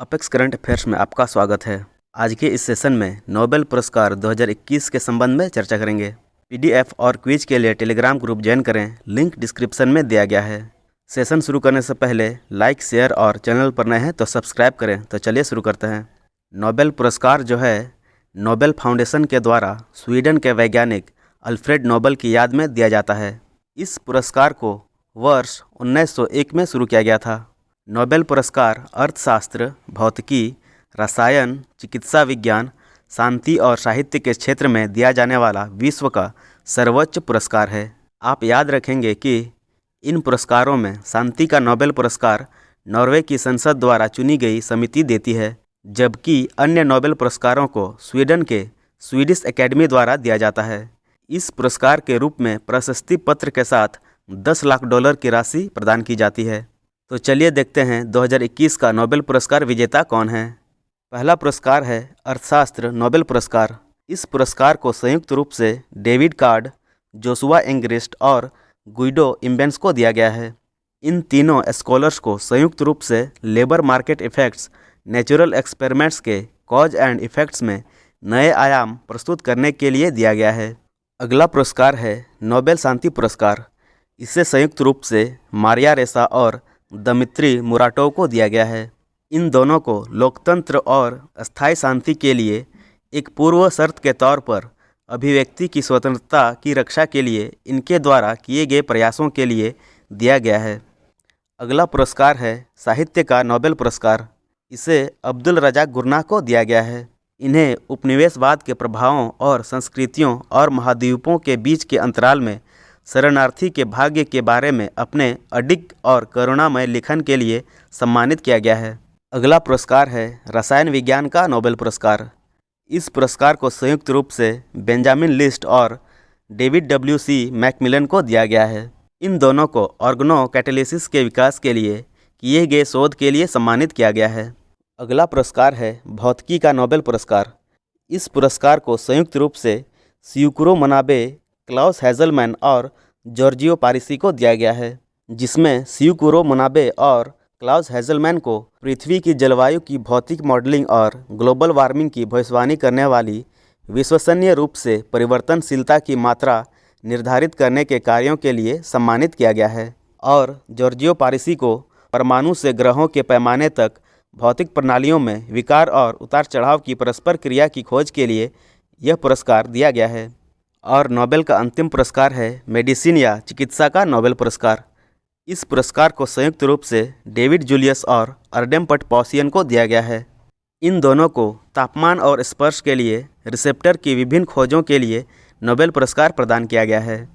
Apex current affairs में आपका स्वागत है। आज के इस सेशन में नोबेल पुरस्कार 2021 के संबंध में चर्चा करेंगे। पीडीएफ और क्विज के लिए टेलीग्राम ग्रुप ज्वाइन करें, लिंक डिस्क्रिप्शन में दिया गया है। सेशन शुरू करने से पहले लाइक, शेयर और चैनल पर नए हैं तो सब्सक्राइब करें। तो चलिए शुरू करते हैं। नोबेल पुरस्कार जो है नोबेल फाउंडेशन के द्वारा स्वीडन के वैज्ञानिक अल्फ्रेड नोबेल की याद में दिया जाता है। इस पुरस्कार को वर्ष 1901 में शुरू किया गया था। नोबेल पुरस्कार अर्थशास्त्र, भौतिकी, रसायन, चिकित्सा विज्ञान, शांति और साहित्य के क्षेत्र में दिया जाने वाला विश्व का सर्वोच्च पुरस्कार है। आप याद रखेंगे कि इन पुरस्कारों में शांति का नोबेल पुरस्कार नॉर्वे की संसद द्वारा चुनी गई समिति देती है, जबकि अन्य नोबेल पुरस्कारों को स्वीडन के स्वीडिश एकेडमी द्वारा दिया जाता है। इस पुरस्कार के रूप में प्रशस्ति पत्र के साथ $10 लाख की राशि प्रदान की जाती है। तो चलिए देखते हैं 2021 का नोबेल पुरस्कार विजेता कौन है। पहला पुरस्कार है अर्थशास्त्र नोबेल पुरस्कार। इस पुरस्कार को संयुक्त रूप से डेविड कार्ड, जोशुआ एंग्रिस्ट और गुइडो इम्बेंस को दिया गया है। इन तीनों स्कॉलर्स को संयुक्त रूप से labour market effects, natural experiments के कॉज एंड इफेक्ट्स में नए आयाम प्रस्तुत करने के लिए दिया गया है। अगला पुरस्कार है नोबेल शांति पुरस्कार। इसे संयुक्त रूप से मारिया रेसा और दमित्री मुराटोव को दिया गया है। इन दोनों को लोकतंत्र और अस्थायी शांति के लिए एक पूर्व शर्त के तौर पर अभिव्यक्ति की स्वतंत्रता की रक्षा के लिए इनके द्वारा किए गए प्रयासों के लिए दिया गया है। अगला पुरस्कार है साहित्य का नोबेल पुरस्कार। इसे अब्दुल रज़ाक गुरनाह को दिया गया है। इन्हें उपनिवेशवाद के प्रभावों और संस्कृतियों और महाद्वीपों के बीच के अंतराल में शरणार्थी के भाग्य के बारे में अपने अडिग और करुणामय लेखन के लिए सम्मानित किया गया है। अगला पुरस्कार है रसायन विज्ञान का नोबेल पुरस्कार। इस पुरस्कार को संयुक्त रूप से बेंजामिन लिस्ट और डेविड डब्ल्यू.सी. मैकमिलन को दिया गया है। इन दोनों को ऑर्गनो कैटालिसिस के विकास के लिए किए गए शोध के लिए सम्मानित किया गया है। अगला पुरस्कार है भौतिकी का नोबेल पुरस्कार। इस पुरस्कार को संयुक्त रूप से सियुकिरो मनाबे, क्लाउस हेज़लमैन और जॉर्जियो पारिसी को दिया गया है, जिसमें सियुकिरो मनाबे और क्लाउस हेज़लमैन को पृथ्वी की जलवायु की भौतिक मॉडलिंग और ग्लोबल वार्मिंग की भविष्यवाणी करने वाली विश्वसनीय रूप से परिवर्तनशीलता की मात्रा निर्धारित करने के कार्यों के लिए सम्मानित किया गया है, और जॉर्जियो पारिसी को परमाणु से ग्रहों के पैमाने तक भौतिक प्रणालियों में विकार और उतार चढ़ाव की परस्पर क्रिया की खोज के लिए यह पुरस्कार दिया गया है। और नोबेल का अंतिम पुरस्कार है मेडिसिन या चिकित्सा का नोबेल पुरस्कार। इस पुरस्कार को संयुक्त रूप से डेविड जूलियस और अर्डेम पटपौसियन को दिया गया है। इन दोनों को तापमान और स्पर्श के लिए रिसेप्टर की विभिन्न खोजों के लिए नोबेल पुरस्कार प्रदान किया गया है।